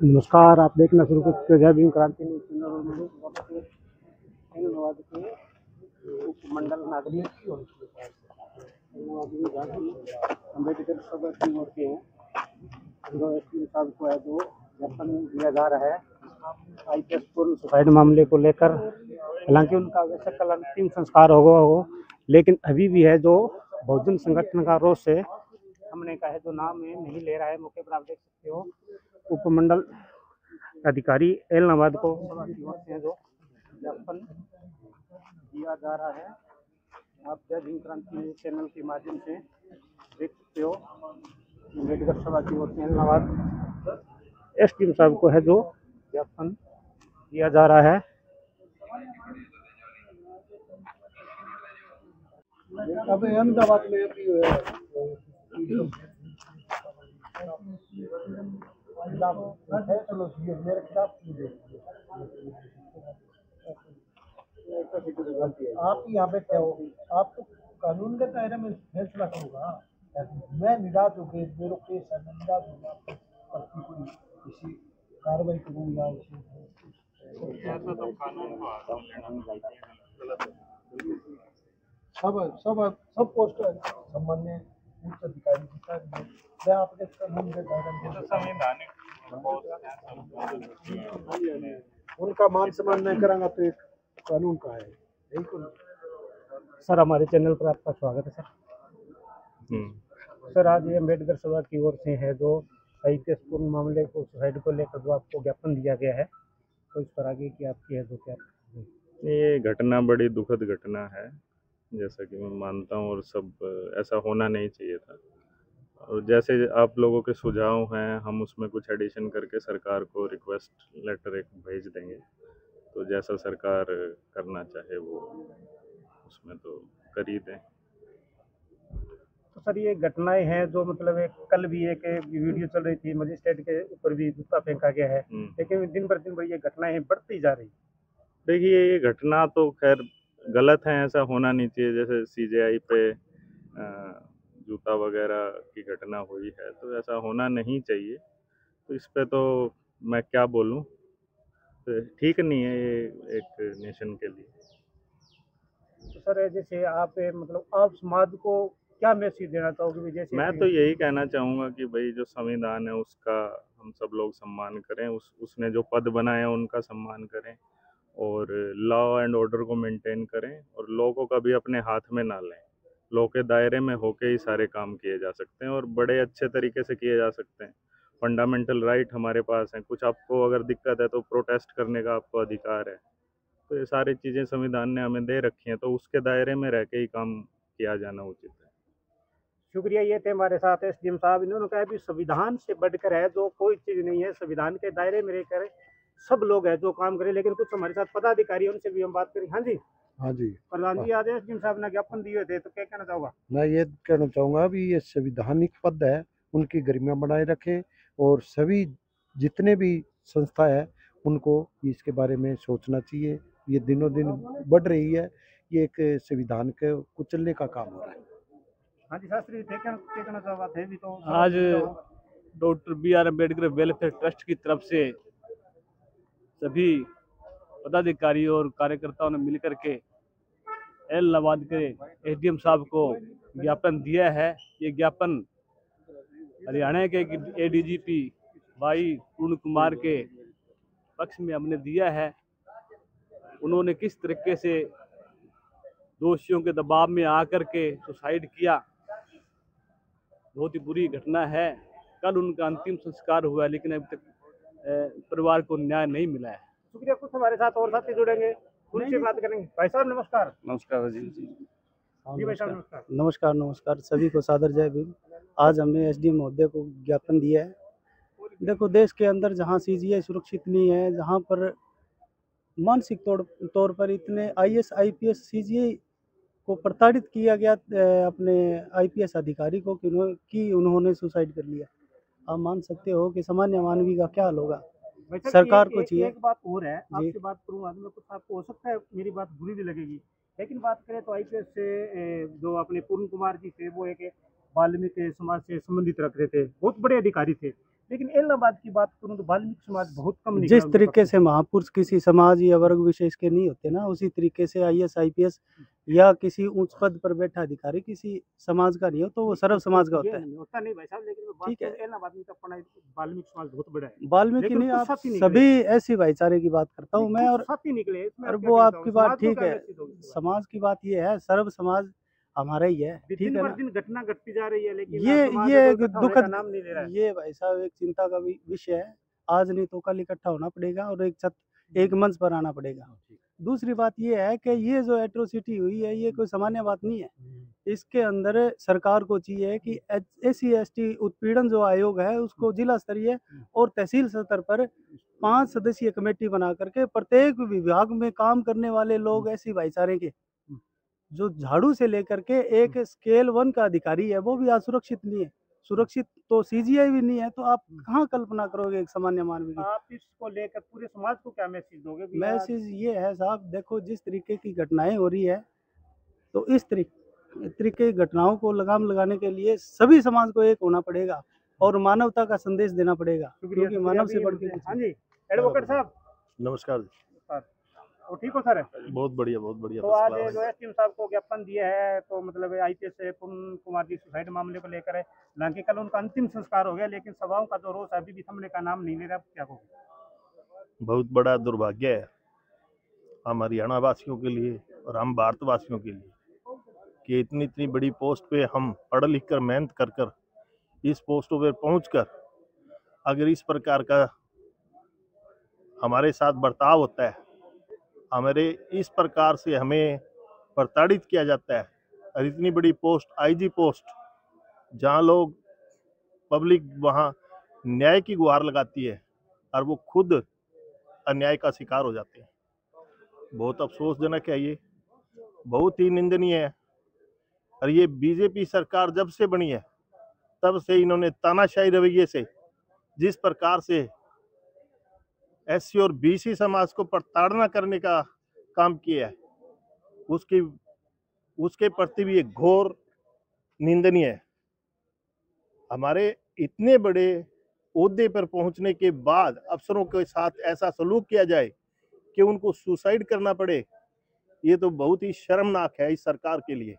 नमस्कार, आप देखना शुरू कर चुके हैं जय भीम क्रांति न्यूज़ चैनल और मेरे धन्यवाद के उपमंडल नागरिक की ओर से अम्बेडकर सभा की ओर से जो एसपी साहब को है जो ज्ञापन दिया जा रहा है आईपीएस पूर्ण सुसाइड मामले को लेकर। हालांकि उनका वैसे कल अंतिम संस्कार होगा हो, लेकिन अभी भी है जो बहुजन संगठन का रोष है। हमने कहा है जो नाम है नहीं ले रहा है। मौके पर आप देख सकते हो उपमंडल अधिकारी एल नवाद को जो ज्ञापन दिया जा रहा है। आप जय भीम क्रांति न्यूज़ चैनल के माध्यम से देख सकते हो। अम्बेडकर सभा की ओर से एल नवाद एसडीएम साहब को है जो ज्ञापन दिया जा रहा है। अब अहमदाबाद में आप यहाँ पे क्या हो, आप तो कानून के दायरे में फैसला करूँगा। मैं निराश हो गई, मेरे केस है, मैं निराश होगा आपकी कोई किसी कार्रवाई करूँगा। सब पोस्ट सामान्य उच्च अधिकारी मैं आपके कानून के दायरे में उनका मान सम्मान नहीं करांगा तो एक कानून का है। बिल्कुल सर, हमारे चैनल पर आपका स्वागत है सर। आज ये अम्बेडकर सभा की ओर से है जो आईपीएस पूर्ण मामले को सुसाइड को लेकर जो आपको ज्ञापन दिया गया है, तो इस पर आगे की आपकी है जो क्या? ये घटना बड़ी दुखद घटना है, जैसा कि मैं मानता हूँ, और सब ऐसा होना नहीं चाहिए था। और जैसे आप लोगों के सुझाव हैं, हम उसमें कुछ एडिशन करके सरकार को रिक्वेस्ट लेटर एक भेज देंगे। तो जैसा सरकार करना चाहे वो उसमें तो कर ही दें। तो सर, ये घटनाएं हैं जो मतलब एक कल भी एक वीडियो चल रही थी, मजिस्ट्रेट के ऊपर भी जूता फेंका गया है, लेकिन दिन पर दिन ये घटनाएं बढ़ती जा रही। देखिए, ये घटना तो खैर गलत है, ऐसा होना नहीं चाहिए। जैसे सीजेआई पे जूता वगैरह की घटना हुई है, तो ऐसा होना नहीं चाहिए। तो इस पे तो मैं क्या बोलूं, तो ठीक नहीं है ये एक नेशन के लिए। तो सर, जैसे आप मतलब आप समाज को क्या मैसेज देना चाहोगे? जैसे मैं तो यही कहना चाहूँगा कि भाई जो संविधान है उसका हम सब लोग सम्मान करें, उसने जो पद बनाए हैं उनका सम्मान करें, और लॉ एंड ऑर्डर को मेंटेन करें, और लॉ को कभी अपने हाथ में ना लें। लॉ के दायरे में होके ही सारे काम किए जा सकते हैं, और बड़े अच्छे तरीके से किए जा सकते हैं। फंडामेंटल राइट हमारे पास हैं। कुछ आपको अगर दिक्कत है तो प्रोटेस्ट करने का आपको अधिकार है। तो ये सारी चीज़ें संविधान ने हमें दे रखी हैं, तो उसके दायरे में रह के ही काम किया जाना उचित है। शुक्रिया। ये थे हमारे साथ एसडीएम साहब। इन्होंने कहा भी संविधान से बढ़कर है जो कोई चीज नहीं है। संविधान के दायरे में रहकर सब लोग हैं जो काम करें, लेकिन कुछ हमारे साथ पदाधिकारी हैं, उनसे भी हम बात करें। हाँ जी, हाँ जी, प्रधान जी, आज एसडीएम साहब ने ज्ञापन दिए थे, तो क्या कहना चाहोगा? मैं ये कहना चाहूँगा भी ये संविधानिक पद है, उनकी गरिमा बनाए रखें, और सभी जितने भी संस्था है उनको इसके बारे में सोचना चाहिए। ये दिनों दिन बढ़ रही है, ये एक संविधान के कुचलने का काम हो रहा है। हाँ जी शास्त्री, क्या कहना चाहोगा? थे भी तो आज doctor BR Ambedkar welfare trust की तरफ से सभी पदाधिकारी और कार्यकर्ताओं ने मिलकर के एल नवाद के एसडीएम साहब को ज्ञापन दिया है। ये ज्ञापन हरियाणा के एडीजीपी भाई पूर्ण कुमार के पक्ष में हमने दिया है। उन्होंने किस तरीके से दोषियों के दबाव में आकर के सुसाइड किया, बहुत ही बुरी घटना है। कल उनका अंतिम संस्कार हुआ, लेकिन अभी तक परिवार को न्याय नहीं मिला है। शुक्रिया। कुछ हमारे साथ और साथी जुड़ेंगे, उनसे बात करेंगे। भाई साहब नमस्कार। नमस्कार जी। जी भाई साहब नमस्कार। नमस्कार नमस्कार, सभी को सादर जय भीम। आज हमने एसडीएम महोदय को ज्ञापन दिया है। देखो, देश के अंदर जहाँ सीजीआई सुरक्षित नहीं है, जहाँ पर मानसिक तौर पर इतने आईएएस आईपीएस सीजीआई को प्रताड़ित किया गया अपने आईपीएस अधिकारी को कि उन्होंने सुसाइड कर लिया। आप मान सकते हो कि सामान्य मानवी का क्या हाल होगा। सरकार को चाहिए। एक बात और है, आपसे बात करूंगा मैं, कुछ आपको हो सकता है मेरी बात बुरी भी लगेगी, लेकिन बात करें तो आईपीएस से जो अपने पूर्ण कुमार जी थे, वो एक वाल्मीकि समाज से संबंधित रख रहे थे, बहुत बड़े अधिकारी थे, लेकिन इलाहाबाद की बात करूं तो वाल्मीकि समाज बहुत कम निकला जिस उनके तरीके पक्ष से महापुरुष किसी समाज या वर्ग विशेष के नहीं होते ना, उसी तरीके से आईएएस आईपीएस या किसी उच्च पद पर बैठा अधिकारी किसी समाज का नहीं हो तो वो सर्व समाज का में। होता है। होता नहीं भाई साहब, लेकिन मैं बात ठीक है। करूं इलाहाबाद में तो अपना वाल्मीकि समाज बहुत बड़ा है, वाल्मीकि लेकिन नहीं, कुछ आप साथी निकले। सभी ऐसी भाईचारे की बात करता हूँ मैं। और साथी निकले इसमें और आप क्या वो कहना आपकी चाहोगे? बात समाज को ठीक क्या है, मैसेज दोगे इसके बारे में? समाज की बात ये है, सर्व समाज हमारा ही है, ठीक दिन है पर ना। दिन घटना घटती जा रही है, लेकिन ये समाज ये जो एक इकट्ठा होने का दुखद, नाम नहीं ले रहा है। ये भाई साहब एक चिंता का विषय है। आज नहीं तो कल इकट्ठा होना पड़ेगा और एक मंच पर आना पड़ेगा। दूसरी बात ये है कि ये जो एट्रोसिटी हुई है ये कोई सामान्य बात नहीं है। इसके अंदर सरकार को चाहिए कि SC/ST उत्पीड़न जो आयोग है उसको जिला स्तरीय और तहसील स्तर पर 5 सदस्यीय कमेटी बना करके प्रत्येक विभाग में काम करने वाले लोग ऐसी भाईचारे के, जो झाड़ू से लेकर के एक स्केल 1 का अधिकारी है वो भी आज सुरक्षित नहीं है। सुरक्षित तो CGI भी नहीं है, तो आप कहाँ कल्पना करोगे एक सामान्य मानव की। आप इसको लेकर पूरे समाज को क्या मैसेज दोगे भी आज? मैसेज ये है साहब, देखो जिस तरीके की घटनाएं हो रही है तो इस तरीके की घटनाओं को लगाम लगाने के लिए सभी समाज को एक होना पड़ेगा और मानवता का संदेश देना पड़ेगा, शुक्रिया, क्योंकि मानव से अभी बढ़ के मुझे- कुछ हाँ नहीं। जी एडवोकेट साहब, नमस्कार। सर तो ठीक हो सर? बहुत बढ़िया बहुत बढ़िया। तो फर्स्ट आज क्लास। जो SDM साहब को ज्ञापन दिया है, तो मतलब IPS से पूर्ण कुमार जी सुसाइड मामले को लेकर है, हालांकि कल उनका अंतिम संस्कार हो गया, लेकिन सभाओं का जो रोष अभी भी थमने का नाम नहीं ले रहा, क्या कहोगे? बहुत बड़ा दुर्भाग्य है हम हरियाणा वासियों के लिए और हम भारतवासियों के लिए कि इतनी इतनी बड़ी पोस्ट पे हम पढ़ लिख कर मेहनत कर कर इस पोस्टों पर पहुँच कर अगर इस प्रकार का हमारे साथ बर्ताव होता है, हमारे इस प्रकार से हमें प्रताड़ित किया जाता है, और इतनी बड़ी पोस्ट IG पोस्ट जहाँ लोग पब्लिक वहाँ न्याय की गुहार लगाती है और वो खुद अन्याय का शिकार हो जाते हैं। बहुत अफसोसजनक है, ये बहुत ही निंदनीय है। और ये बीजेपी सरकार जब से बनी है तब से इन्होंने तानाशाही रवैये से जिस प्रकार से SC और BC समाज को प्रताड़ना करने का काम किया है उसके प्रति भी एक घोर निंदनीय है। हमारे इतने बड़े ओहदे पर पहुंचने के बाद अफसरों के साथ ऐसा सलूक किया जाए कि उनको सुसाइड करना पड़े, ये तो बहुत ही शर्मनाक है इस सरकार के लिए।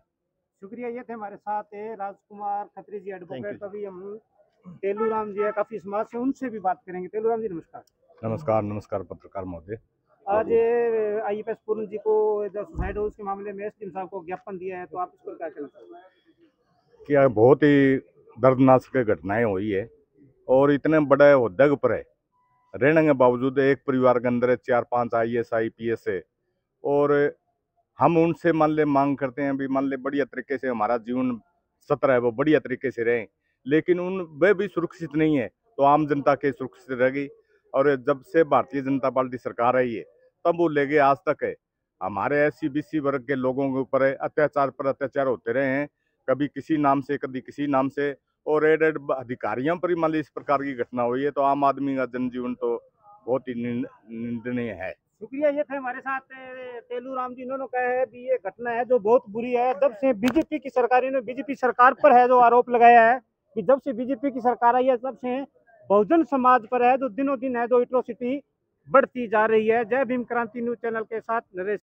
शुक्रिया। ये थे हमारे साथ राजकुमार खत्री जी एडवोकेट। Thank you. अभी हम तेलूराम जी है काफी समाज से, उनसे भी बात करेंगे। तेलूराम जी नमस्कार। नमस्कार नमस्कार पत्रकार महोदय। आज IPS पूर्ण जी को जो सुसाइड हो उसके मामले में SDM साहब को ज्ञापन दिया है, तो आप इस पर क्या कहना चाहेंगे? क्या बहुत ही दर्दनाक घटनाएं हुई है और इतने बड़े ओहदे के ऊपर है रहने के बावजूद एक परिवार के अंदर 4-5 IAS IPS है और हम उनसे मान ले मांग करते हैं भी मान ले बढ़िया तरीके से हमारा जीवन सत्र है वो बढ़िया तरीके से रहें, लेकिन वे भी सुरक्षित नहीं है तो आम जनता के सुरक्षित रहेगी। और जब से भारतीय जनता पार्टी सरकार आई है तब वो लेके आज तक है हमारे SC BC वर्ग के लोगों के ऊपर अत्याचार पर अत्याचार होते रहे हैं, कभी किसी नाम से कभी किसी नाम से, और अधिकारियों पर ही मान ली इस प्रकार की घटना हुई है तो आम आदमी का जनजीवन तो बहुत ही निंदनीय है। शुक्रिया। ये थे हमारे साथ तेलूराम जी। इन्होंने कहा है भी ये घटना है जो बहुत बुरी है। जब से बीजेपी की सरकार, इन्होंने बीजेपी सरकार पर है जो आरोप लगाया है कि जब से बीजेपी की सरकार आई है तब से बहुजन समाज पर है जो दिनों दिन है जो एट्रोसिटी बढ़ती जा रही है। जय भीम क्रांति न्यूज चैनल के साथ नरेश।